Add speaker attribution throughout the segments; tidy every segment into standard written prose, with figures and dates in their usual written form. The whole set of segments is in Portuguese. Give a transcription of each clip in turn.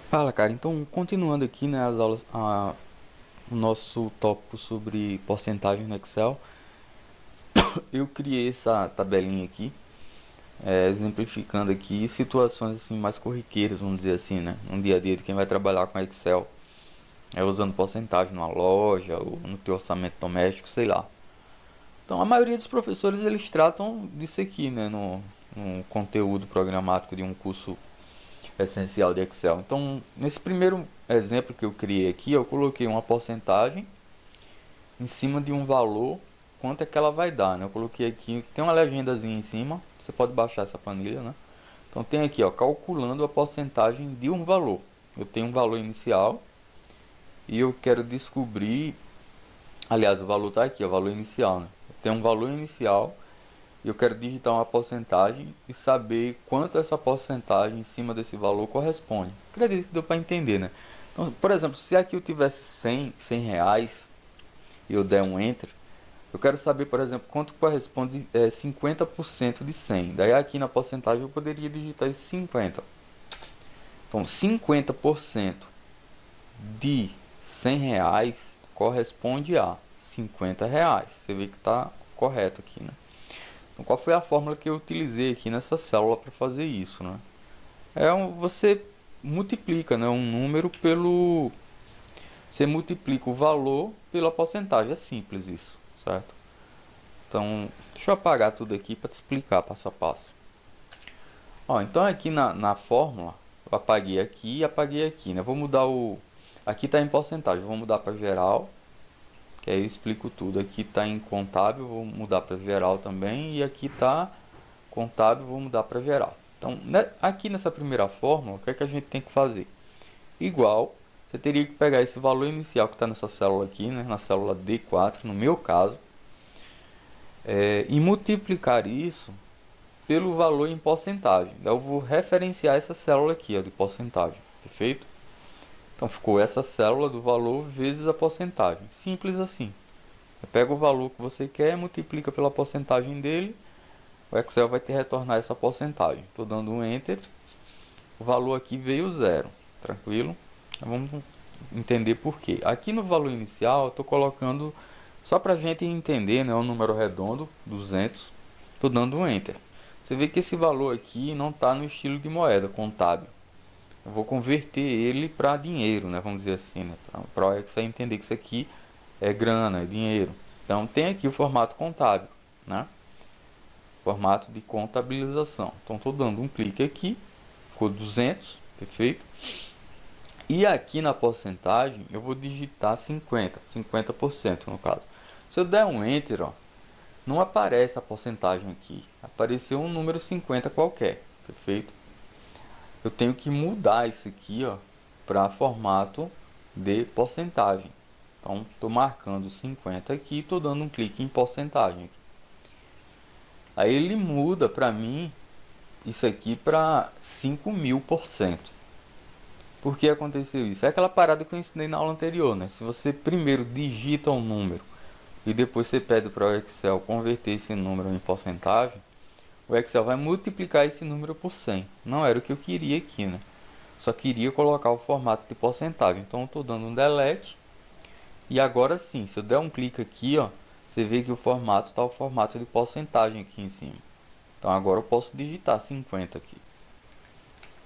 Speaker 1: Fala, cara. Então, continuando aqui, né, as aulas, o nosso tópico sobre porcentagem no Excel, eu criei essa tabelinha aqui, exemplificando aqui situações assim mais corriqueiras, vamos dizer assim, né, no dia a dia de quem vai trabalhar com Excel, usando porcentagem numa loja ou no teu orçamento doméstico, sei lá. Então, a maioria dos professores eles tratam disso aqui, né, no conteúdo programático de um curso essencial de Excel. Então, nesse primeiro exemplo que eu criei aqui, eu coloquei uma porcentagem em cima de um valor, quanto é que ela vai dar, né? Eu coloquei aqui, tem uma legendazinha em cima, você pode baixar essa planilha, né? Então tem aqui, ó, calculando a porcentagem de um valor. Eu tenho um valor inicial e eu quero descobrir, aliás, o valor está aqui, o valor inicial, né? Eu tenho um valor inicial e eu quero digitar uma porcentagem e saber quanto essa porcentagem em cima desse valor corresponde. Acredito que deu para entender, né? Então, por exemplo, se aqui eu tivesse 100 reais e eu der um Enter, eu quero saber, por exemplo, quanto corresponde 50% de 100. Daí aqui na porcentagem eu poderia digitar esse 50. Então, 50% de 100 reais corresponde a 50 reais. Você vê que está correto aqui, né? Então, qual foi a fórmula que eu utilizei aqui nessa célula para fazer isso, né? Você multiplica, né, um número pelo... Você multiplica o valor pela porcentagem. É simples isso, certo? Então, deixa eu apagar tudo aqui para te explicar passo a passo. Ó, então aqui na fórmula, eu apaguei aqui e apaguei aqui, né? Vou mudar o... Aqui está em porcentagem, vou mudar para geral, que aí eu explico tudo. Aqui está em contábil, vou mudar para geral também. E aqui está contábil, vou mudar para geral. Então, aqui nessa primeira fórmula, o que é que a gente tem que fazer? Igual, você teria que pegar esse valor inicial que está nessa célula aqui, né? Na célula D4, no meu caso, e multiplicar isso pelo valor em porcentagem. Eu vou referenciar essa célula aqui, ó, de porcentagem, perfeito? Então ficou essa célula do valor vezes a porcentagem, simples assim. Você pega o valor que você quer, multiplica pela porcentagem dele, o Excel vai te retornar essa porcentagem. Estou dando um Enter, o valor aqui veio zero, tranquilo? Então, vamos entender por quê. Aqui no valor inicial, eu estou colocando, só para a gente entender, né, um número redondo, 200, estou dando um Enter. Você vê que esse valor aqui não está no estilo de moeda contábil. Eu vou converter ele para dinheiro, né? Vamos dizer assim, né? Para o Excel entender que isso aqui é grana, é dinheiro. Então tem aqui o formato contábil, né? Formato de contabilização. Então estou dando um clique aqui, ficou 200, perfeito? E aqui na porcentagem eu vou digitar 50% no caso. Se eu der um Enter, ó, não aparece a porcentagem aqui, apareceu um número 50 qualquer, perfeito? Eu tenho que mudar isso aqui, ó, para formato de porcentagem. Então, estou marcando 50 aqui e estou dando um clique em porcentagem. Aqui. Aí ele muda para mim isso aqui para 5.000%. Por que aconteceu isso? É aquela parada que eu ensinei na aula anterior, né? Se você primeiro digita um número e depois você pede para o Excel converter esse número em porcentagem, o Excel vai multiplicar esse número por 100. Não era o que eu queria aqui, né? Só queria colocar o formato de porcentagem. Então eu estou dando um delete. E agora sim, se eu der um clique aqui, ó, você vê que o formato está o formato de porcentagem aqui em cima. Então agora eu posso digitar 50 aqui.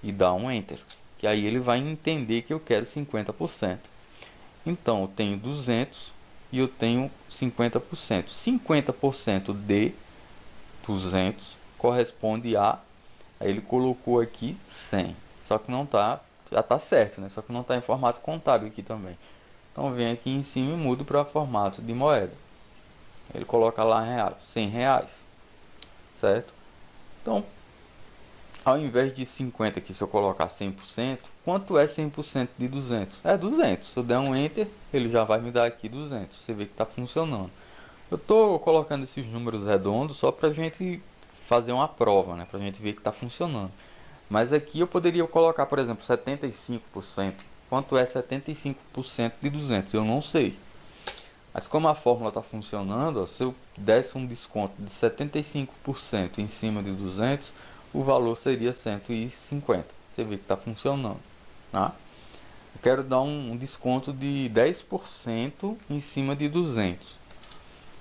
Speaker 1: E dar um Enter. Que aí ele vai entender que eu quero 50%. Então eu tenho 200 e eu tenho 50%. 50% de 200 corresponde a... Aí ele colocou aqui 100. Só que não tá... Já está certo, né? Só que não está em formato contábil aqui também. Então vem aqui em cima e mudo para formato de moeda. Ele coloca lá reais, 100 reais. Certo? Então, ao invés de 50 aqui, se eu colocar 100%, quanto é 100% de 200? É 200. Se eu der um Enter, ele já vai me dar aqui 200. Você vê que está funcionando. Eu estou colocando esses números redondos só para a gente fazer uma prova, né? Para a gente ver que está funcionando. Mas aqui eu poderia colocar, por exemplo, 75%. Quanto é 75% de 200? Eu não sei. Mas como a fórmula está funcionando, ó, se eu desse um desconto de 75% em cima de 200, o valor seria 150. Você vê que está funcionando. Tá? quero dar um desconto de 10% em cima de 200.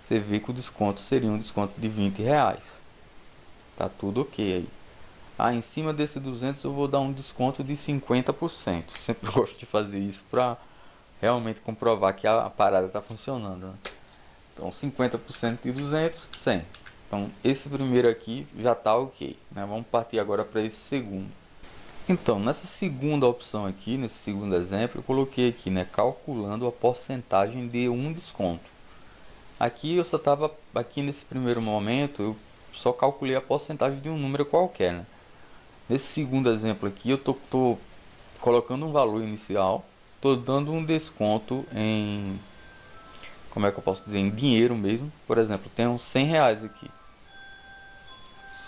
Speaker 1: Você vê que o desconto seria um desconto de R$ 20. Tá tudo ok aí. Em cima desse 200 eu vou dar um desconto de 50%. Sempre gosto de fazer isso para realmente comprovar que a parada está funcionando, né? Então 50% de 200, 100. Então esse primeiro aqui já está ok, né? Vamos partir agora para esse segundo. Então nessa segunda opção aqui, nesse segundo exemplo, eu coloquei aqui, né, calculando a porcentagem de um desconto. Aqui eu só estava, aqui nesse primeiro momento, eu só calculei a porcentagem de um número qualquer, né? Nesse segundo exemplo aqui, eu tô colocando um valor inicial, tô dando um desconto em, como é que eu posso dizer, em dinheiro mesmo. Por exemplo, tem uns R$ 100 aqui.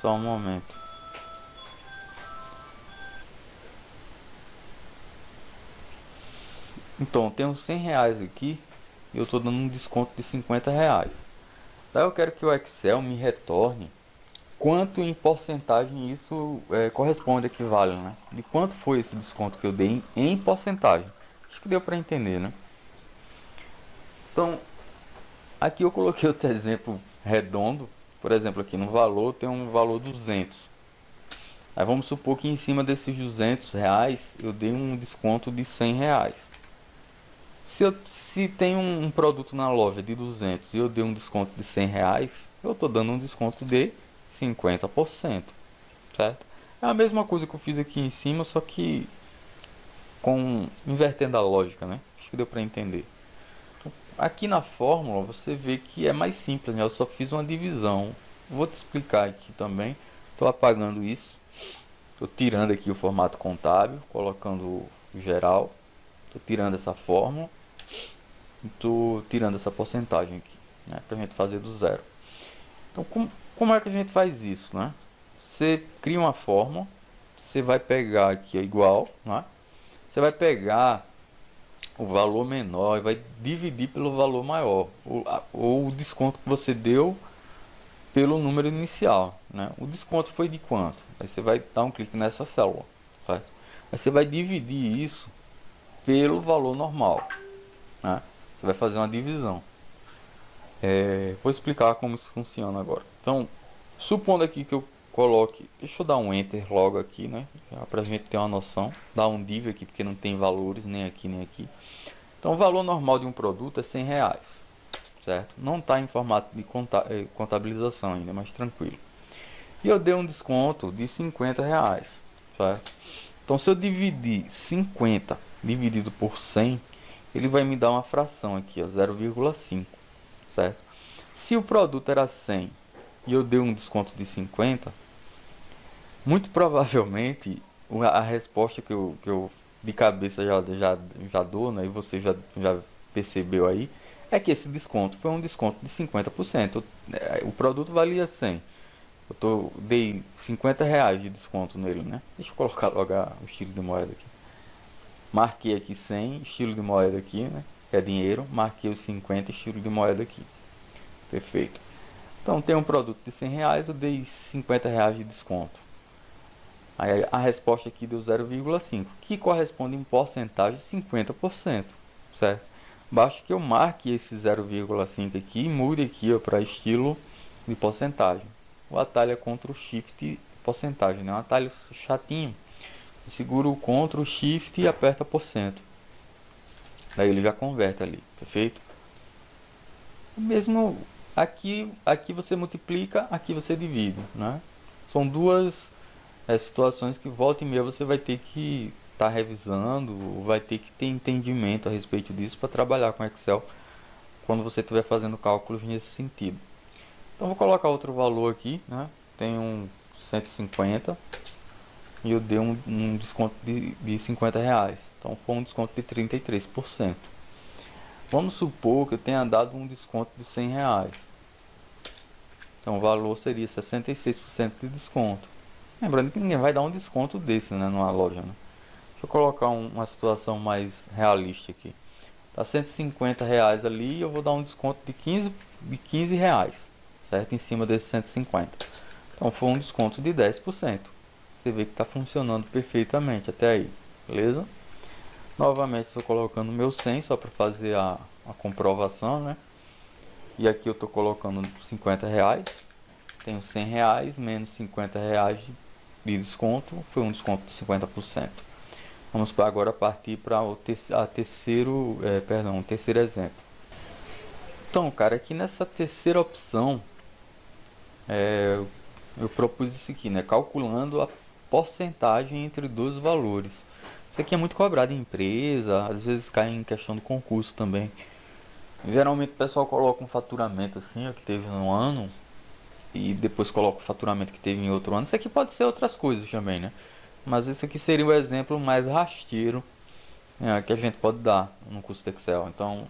Speaker 1: Só um momento. Então, tem uns R$ 100 aqui e eu tô dando um desconto de R$ 50. Daí eu quero que o Excel me retorne quanto em porcentagem isso corresponde, equivale, né? De quanto foi esse desconto que eu dei em porcentagem. Acho que deu para entender, né? Então, aqui eu coloquei outro exemplo redondo. Por exemplo, aqui no valor tem um valor 200. Aí vamos supor que em cima desses R$ 200 eu dei um desconto de R$ 100. Se tem um produto na loja de 200 e eu dei um desconto de R$ 100, eu estou dando um desconto de 50%, certo? É a mesma coisa que eu fiz aqui em cima, só que invertendo a lógica, né? Acho que deu para entender. Aqui na fórmula você vê que é mais simples, né? Eu só fiz uma divisão. Vou te explicar aqui também. Estou apagando isso. Estou tirando aqui o formato contábil, colocando o geral. Estou tirando essa fórmula. Estou tirando essa porcentagem aqui, né? Para a gente fazer do zero. Então, como é que a gente faz isso, né? Você cria uma fórmula. Você vai pegar aqui igual, né? Você vai pegar o valor menor e vai dividir pelo valor maior, ou o desconto que você deu pelo número inicial, né? O desconto foi de quanto? Aí você vai dar um clique nessa célula, certo? Aí você vai dividir isso pelo valor normal, né? Você vai fazer uma divisão. Vou explicar como isso funciona agora. Então, supondo aqui que eu coloque, deixa eu dar um enter logo aqui, né? Para a gente ter uma noção. Dar um div aqui porque não tem valores nem aqui nem aqui. Então, o valor normal de um produto é R$ 100, certo? Não está em formato de contabilização ainda, mas tranquilo. E eu dei um desconto de R$ 50, certo? Então, se eu dividir 50 dividido por 100, ele vai me dar uma fração aqui, 0,5, certo? Se o produto era 100 e eu dei um desconto de 50, muito provavelmente a resposta que eu de cabeça já dou, né, e você já percebeu aí, é que esse desconto foi um desconto de 50%. O produto valia 100. Dei R$ 50 de desconto nele, né? Deixa eu colocar logo o estilo de moeda aqui. Marquei aqui 100, estilo de moeda aqui, né? Que é dinheiro. Marquei os 50, estilo de moeda aqui. Perfeito. Então tem um produto de R$ 100, eu dei R$ 50 de desconto. Aí a resposta aqui deu 0,5, que corresponde em porcentagem de 50%, certo? Basta que eu marque esse 0,5 aqui e mude aqui para estilo de porcentagem. O atalho é Ctrl Shift porcentagem, né? Um atalho chatinho. Segura o Ctrl Shift e aperta %. Daí ele já converte ali, perfeito? Mesmo aqui você multiplica, aqui você divide, né? São duas situações que volta e meia você vai ter que estar revisando, vai ter que ter entendimento a respeito disso para trabalhar com Excel quando você estiver fazendo cálculos nesse sentido. Então vou colocar outro valor aqui, né? Tem um 150 e eu dei um desconto de R$ 50. Então foi um desconto de 33%. Vamos supor que eu tenha dado um desconto de R$ 100. Então o valor seria 66% de desconto. Lembrando que ninguém vai dar um desconto desse, né, numa loja, né? Deixa eu colocar uma situação mais realista aqui. Tá R$ 150 ali e eu vou dar um desconto de 15 reais, certo? Em cima desses 150. Então foi um desconto de 10%. Você vê que está funcionando perfeitamente até aí, beleza? Novamente estou colocando meu 100 só para fazer a comprovação, né? E aqui eu estou colocando 50 reais. Tenho 100 reais menos 50 reais de desconto. Foi um desconto de 50%. Vamos agora partir para o terceiro exemplo. Então, cara, aqui nessa terceira opção, eu propus isso aqui, né? Calculando a porcentagem entre dois valores. Isso aqui é muito cobrado em empresa, às vezes cai em questão do concurso também. Geralmente o pessoal coloca um faturamento assim, ó, que teve no ano, e depois coloca o faturamento que teve em outro ano. Isso aqui pode ser outras coisas também, né? Mas esse aqui seria o exemplo mais rasteiro, que a gente pode dar no curso de Excel. Então,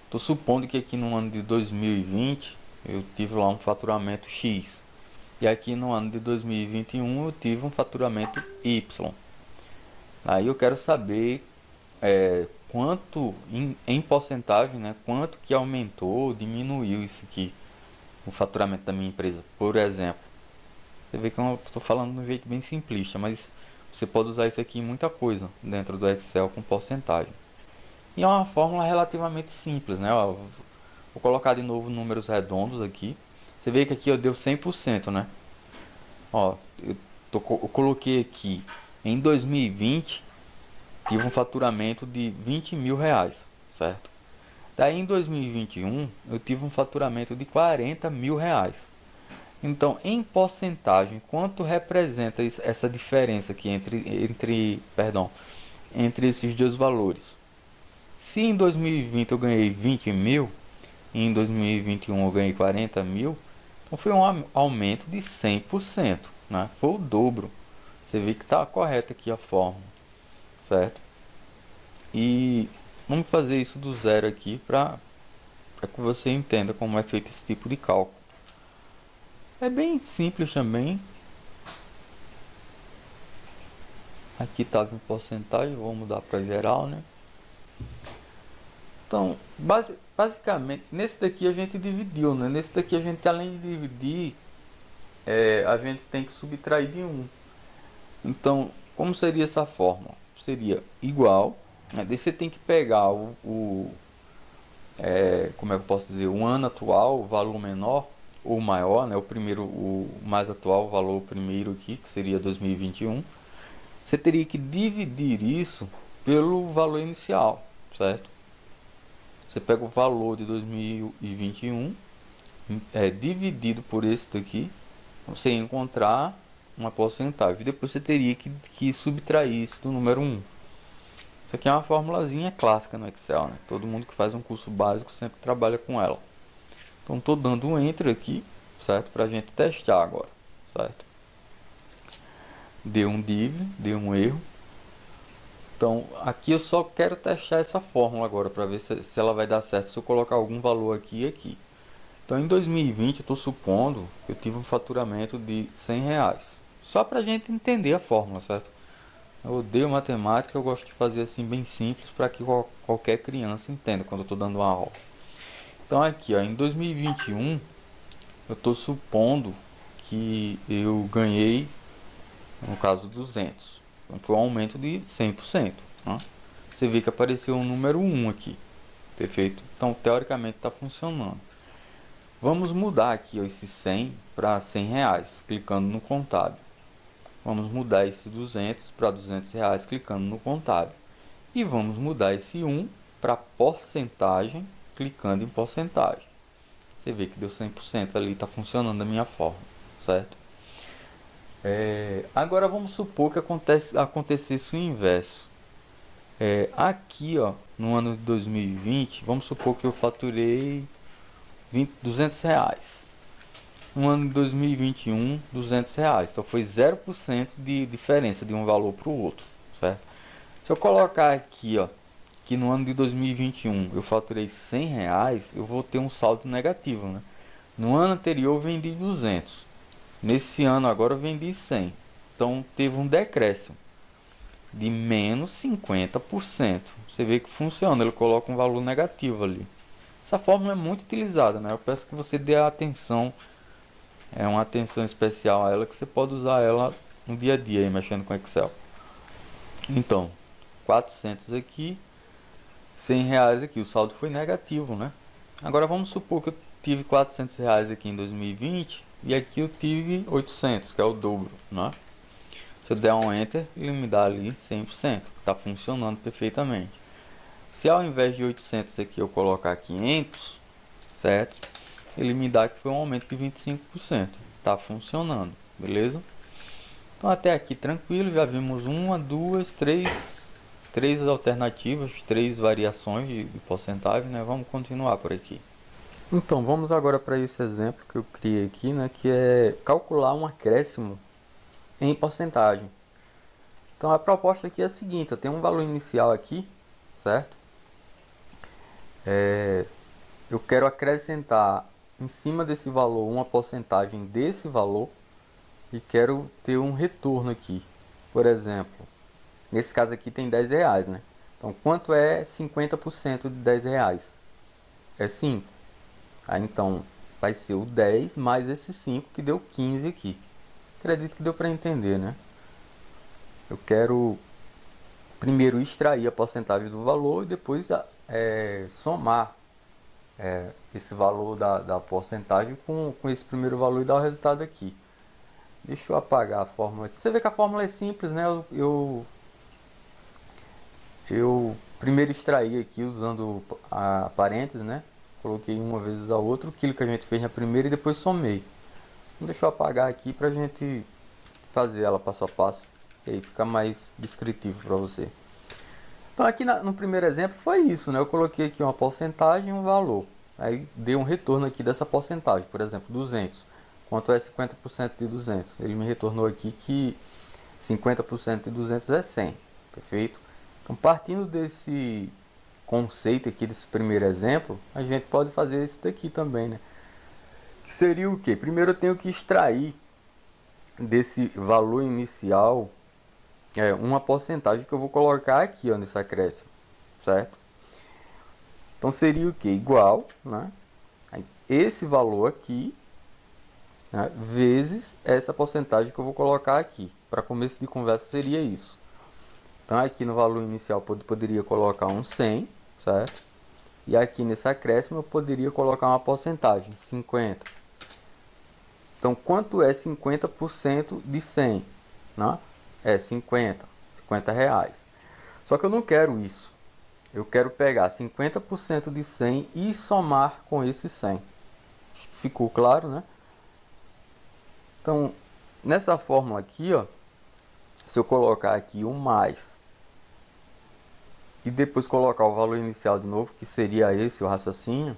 Speaker 1: estou supondo que aqui no ano de 2020 eu tive lá um faturamento X. E aqui no ano de 2021 eu tive um faturamento Y. Aí eu quero saber quanto em porcentagem, né? Quanto que aumentou ou diminuiu isso aqui, o faturamento da minha empresa, por exemplo. Você vê que eu estou falando de um jeito bem simplista, mas você pode usar isso aqui em muita coisa dentro do Excel com porcentagem. E é uma fórmula relativamente simples, né? Ó, vou colocar de novo números redondos aqui. Você vê que aqui eu deu 100%, né? Ó, eu coloquei aqui em 2020 tive um faturamento de 20 mil reais, certo? Daí em 2021 eu tive um faturamento de 40 mil reais. Então, em porcentagem, quanto representa essa diferença aqui entre esses dois valores? Se em 2020 eu ganhei 20 mil e em 2021 eu ganhei 40 mil, então foi um aumento de 100%, né? Foi o dobro. Você vê que está correta aqui a fórmula, certo? E vamos fazer isso do zero aqui para que você entenda como é feito esse tipo de cálculo. É bem simples também. Aqui estava em porcentagem, vou mudar para geral, né? Então, basicamente, nesse daqui a gente dividiu, né? Nesse daqui a gente, além de dividir, a gente tem que subtrair de 1. Então, como seria essa fórmula? Seria igual, né? Daí você tem que pegar como é que eu posso dizer, o ano atual, o valor menor ou maior, né? O mais atual, o valor primeiro aqui, que seria 2021. Você teria que dividir isso pelo valor inicial, certo? Você pega o valor de 2021, dividido por esse daqui, você encontrar uma porcentagem. Depois você teria que subtrair isso do número 1. Isso aqui é uma formulazinha clássica no Excel, né? Todo mundo que faz um curso básico sempre trabalha com ela. Então estou dando um Enter aqui, certo? Para a gente testar agora, certo? Deu um div, deu um erro. Então aqui eu só quero testar essa fórmula agora para ver se ela vai dar certo se eu colocar algum valor aqui e aqui. Então em 2020 eu estou supondo que eu tive um faturamento de 100 reais. Só para a gente entender a fórmula, certo? Eu odeio matemática, eu gosto de fazer assim bem simples para que qualquer criança entenda quando eu estou dando uma aula. Então aqui, ó, em 2021 eu estou supondo que eu ganhei, no caso, 200. Então foi um aumento de 100%. Né? Você vê que apareceu um número 1 aqui. Perfeito? Então teoricamente está funcionando. Vamos mudar aqui, ó, esse 100 para 100 reais, clicando no contábil. Vamos mudar esse 200 para 200 reais, clicando no contábil. E vamos mudar esse 1 para porcentagem, clicando em porcentagem. Você vê que deu 100% ali, está funcionando da minha forma, certo? Agora vamos supor que acontecesse o inverso. Aqui, ó, no ano de 2020, vamos supor que eu faturei 200 reais. No ano de 2021, 200 reais. Então foi 0% de diferença de um valor para o outro, certo? Se eu colocar aqui, ó, que no ano de 2021 eu faturei 100 reais, eu vou ter um saldo negativo, né? No ano anterior eu vendi 200. Nesse ano agora eu vendi 100. Então teve um decréscimo de menos 50%. Você vê que funciona, ele coloca um valor negativo ali. Essa fórmula é muito utilizada, né? Eu peço que você dê atenção, uma atenção especial a ela, que você pode usar ela no dia a dia, aí, mexendo com Excel. Então, 400 aqui, 100 reais aqui. O saldo foi negativo, né? Agora vamos supor que eu tive 400 reais aqui em 2020 e aqui eu tive 800, que é o dobro, né? Se eu der um Enter, ele me dá ali 100%. Está funcionando perfeitamente. Se ao invés de 800 aqui eu colocar 500, certo? Ele me dá que foi um aumento de 25%. Está funcionando, beleza? Então até aqui tranquilo, já vimos uma, duas, três alternativas, três variações de porcentagem, né? Vamos continuar por aqui. Então vamos agora para esse exemplo que eu criei aqui, né? Que é calcular um acréscimo em porcentagem. Então a proposta aqui é a seguinte: eu tenho um valor inicial aqui, certo? Eu quero acrescentar em cima desse valor uma porcentagem desse valor e quero ter um retorno aqui. Por exemplo, nesse caso aqui tem 10 reais, né? Então quanto é 50% de 10 reais? É 5. Aí então vai ser o 10 mais esse 5 que deu 15 aqui. Acredito que deu para entender, né? Eu quero primeiro extrair a porcentagem do valor e depois somar esse valor da porcentagem com esse primeiro valor e dar o resultado aqui. Deixa eu apagar a fórmula aqui. Você vê que a fórmula é simples, né? Eu primeiro extraí aqui usando a parênteses, né? Coloquei uma vezes a outra, aquilo que a gente fez na primeira e depois somei. Então, deixa eu apagar aqui para a gente fazer ela passo a passo, que aí fica mais descritivo para você. Então aqui no primeiro exemplo foi isso, né? Eu coloquei aqui uma porcentagem e um valor. Aí deu um retorno aqui dessa porcentagem, por exemplo, 200. Quanto é 50% de 200? Ele me retornou aqui que 50% de 200 é 100, perfeito? Então partindo desse conceito aqui, desse primeiro exemplo, a gente pode fazer esse daqui também, né? Que seria o quê? Primeiro eu tenho que extrair desse valor inicial uma porcentagem que eu vou colocar aqui, ó, nesse acréscimo, certo? Então seria o que? Igual, né? Esse valor aqui, né, vezes essa porcentagem que eu vou colocar aqui. Para começo de conversa seria isso. Então aqui no valor inicial eu poderia colocar um 100, certo? E aqui nesse acréscimo eu poderia colocar uma porcentagem, 50. Então quanto é 50% de 100? Né? É 50 reais. Só que eu não quero isso. Eu quero pegar 50% de 100 e somar com esse 100. Acho que ficou claro, né? Então, nessa fórmula aqui, ó, se eu colocar aqui um mais e depois colocar o valor inicial de novo, que seria esse o raciocínio,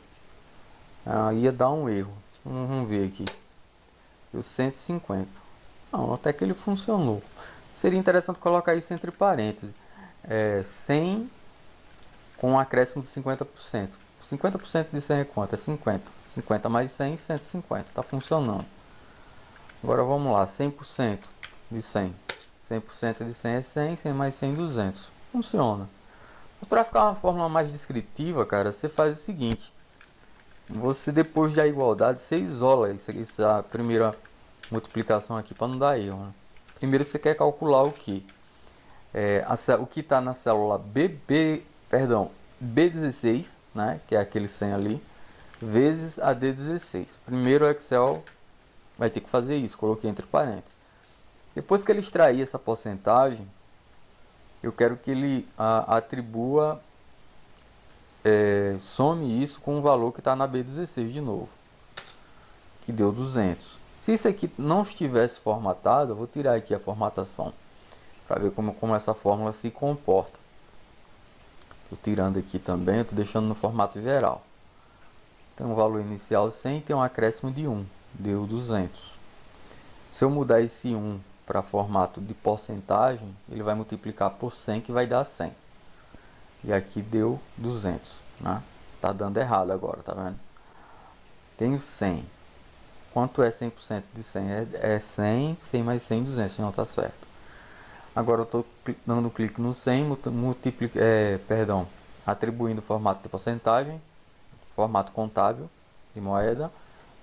Speaker 1: ia dar um erro. Vamos ver aqui. Deu 150. Não, até que ele funcionou. Seria interessante colocar isso entre parênteses. 100 com um acréscimo de 50%. 50% de 100 é quanto? É 50. 50 mais 100, 150. Está funcionando. Agora vamos lá. 100% de 100. 100% de 100 é 100. 100 mais 100, 200. Funciona. Mas para ficar uma fórmula mais descritiva, cara, você faz o seguinte. Você, depois da igualdade, você isola essa primeira multiplicação aqui para não dar erro, né? Primeiro você quer calcular o que? O que está na célula B16, né, que é aquele 100 ali, vezes a D16. Primeiro o Excel vai ter que fazer isso, coloquei entre parênteses. Depois que ele extrair essa porcentagem, eu quero que ele atribua, some isso com o valor que está na B16 de novo, que deu 200. Se isso aqui não estivesse formatado, eu vou tirar aqui a formatação para ver como essa fórmula se comporta. Estou tirando aqui também, estou deixando no formato geral. Tem um valor inicial 100, tem um acréscimo de 1, deu 200. Se eu mudar esse 1 para formato de porcentagem, ele vai multiplicar por 100, que vai dar 100. E aqui deu 200, né? Tá dando errado agora, tá vendo? Tenho 100. Quanto é 100% de 100? É 100, 100 mais 100, 200, não tá certo. Agora eu estou dando clique no 100, atribuindo o formato de porcentagem, formato contábil de moeda,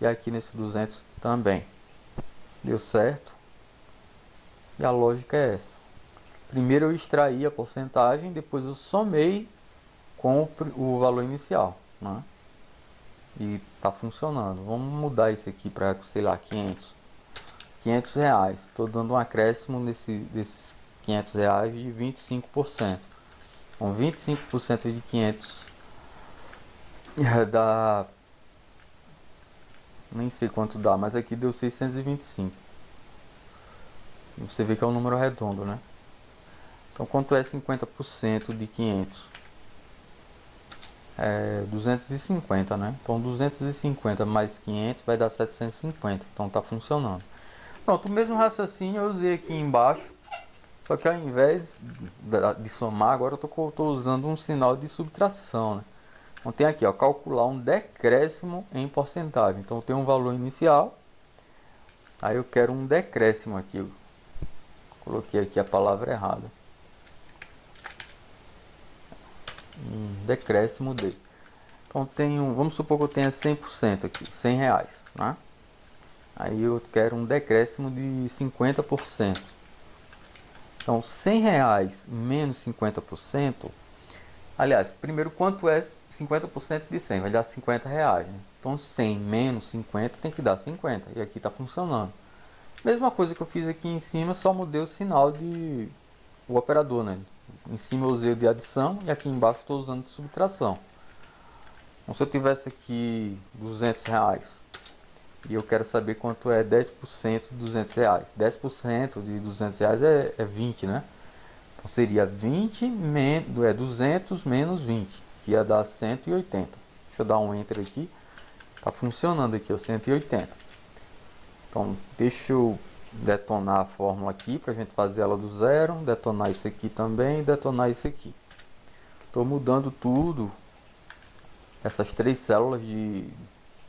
Speaker 1: e aqui nesse 200 também. Deu certo. E a lógica é essa. Primeiro eu extraí a porcentagem, depois eu somei com o valor inicial, né? E tá funcionando. Vamos mudar isso aqui para, sei lá, 500 reais. Estou dando um acréscimo desses 500 reais de 25%. Com 25% de 500 dá, nem sei quanto dá, mas aqui deu 625. Você vê que é um número redondo, né? Então quanto é 50% de 500? É 250, né? Então 250 mais 500 vai dar 750. Então tá funcionando. Pronto, o mesmo raciocínio eu usei aqui embaixo. Só que ao invés de somar, agora eu estou usando um sinal de subtração, né? Então tem aqui, ó, calcular um decréscimo em porcentagem. Então eu tenho um valor inicial, aí eu quero um decréscimo aqui. Eu coloquei aqui a palavra errada. Um decréscimo de. Então tenho, vamos supor que eu tenha 100% aqui, 100 reais, né? Aí eu quero um decréscimo de 50%. Então 100 reais menos 50%. Aliás, primeiro, quanto é 50% de 100? Vai dar 50 reais. Né? Então 100 menos 50 tem que dar 50. E aqui está funcionando. Mesma coisa que eu fiz aqui em cima, só mudei o sinal de o operador, né? Em cima eu usei o de adição e aqui embaixo estou usando de subtração. Então se eu tivesse aqui 200 reais e eu quero saber quanto é 10% de 200 reais. 10% de 200 reais é 20, né? Então seria 200 menos 20, que ia dar 180. Deixa eu dar um enter aqui. Tá funcionando aqui, o 180. Então deixa eu detonar a fórmula aqui para a gente fazer ela do zero, detonar isso aqui também, detonar isso aqui. Estou mudando tudo, essas três células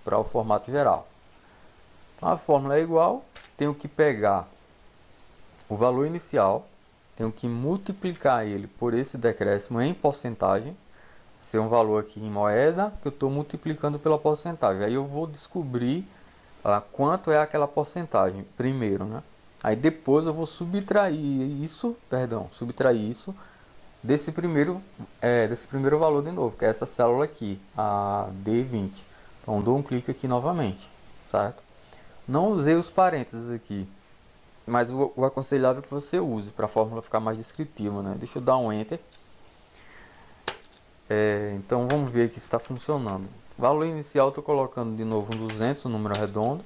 Speaker 1: para o formato geral. Então a fórmula é igual, tenho que pegar o valor inicial, tenho que multiplicar ele por esse decréscimo em porcentagem, ser um valor aqui em moeda que eu estou multiplicando pela porcentagem. Aí eu vou descobrir quanto é aquela porcentagem primeiro, né? Aí depois eu vou subtrair isso desse primeiro valor de novo, que é essa célula aqui, a D20. Então dou um clique aqui novamente, certo? Não usei os parênteses aqui, mas o aconselhável é que você use para a fórmula ficar mais descritiva, né? Deixa eu dar um enter. Então vamos ver aqui se está funcionando. Valor inicial estou colocando de novo um 200, um número redondo.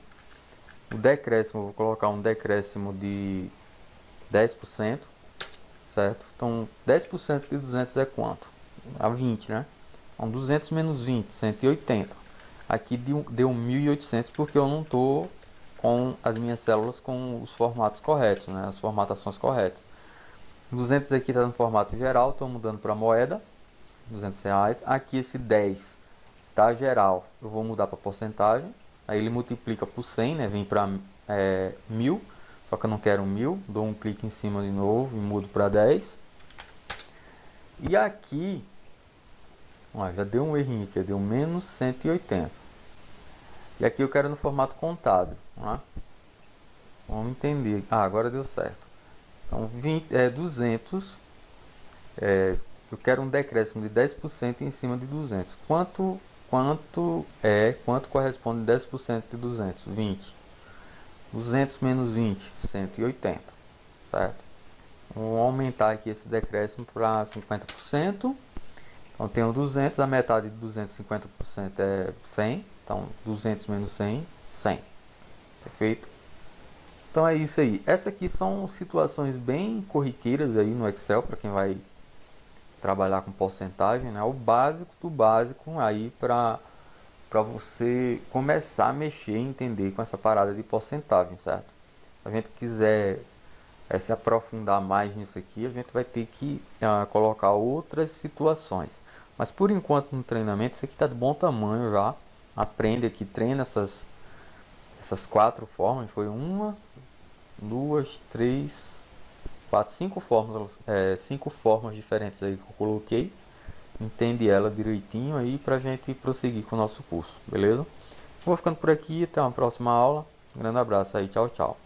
Speaker 1: O decréscimo, eu vou colocar um decréscimo de 10%, certo? Então 10% de 200 é quanto? A 20, né? Então 200 menos 20, 180. Aqui deu 1.800 porque eu não estou com as minhas células com os formatos corretos, né? As formatações corretas. 200 aqui está no formato geral, estou mudando para moeda, 200 reais. Aqui esse 10 tá geral, eu vou mudar para porcentagem. Aí ele multiplica por 100, né? Vem para 1000, só que eu não quero 1000. Dou um clique em cima de novo e mudo para 10. E aqui, ó, já deu um errinho aqui, deu menos 180. E aqui eu quero no formato contábil, né? Vamos entender. Agora deu certo. Então 200, eu quero um decréscimo de 10% em cima de 200. Quanto corresponde 10% de 200? 20. 200 menos 20, 180, certo? Vamos aumentar aqui esse decréscimo para 50%. Então tenho 200, a metade de 250% é 100. Então 200 menos 100, 100. Perfeito? Então é isso aí. Essas aqui são situações bem corriqueiras aí no Excel para quem vai trabalhar com porcentagem, né? O básico do básico aí para você começar a mexer e entender com essa parada de porcentagem, certo? Se a gente quiser se aprofundar mais nisso aqui, a gente vai ter que colocar outras situações. Mas por enquanto no treinamento, isso aqui está de bom tamanho já. Aprende aqui, treina essas 4 formas. Foi 1, 2, 3, 4, 5 formas, 5 formas diferentes aí que eu coloquei. Entende ela direitinho aí pra gente prosseguir com o nosso curso, beleza? Vou ficando por aqui, até uma próxima aula. Um grande abraço aí, tchau, tchau.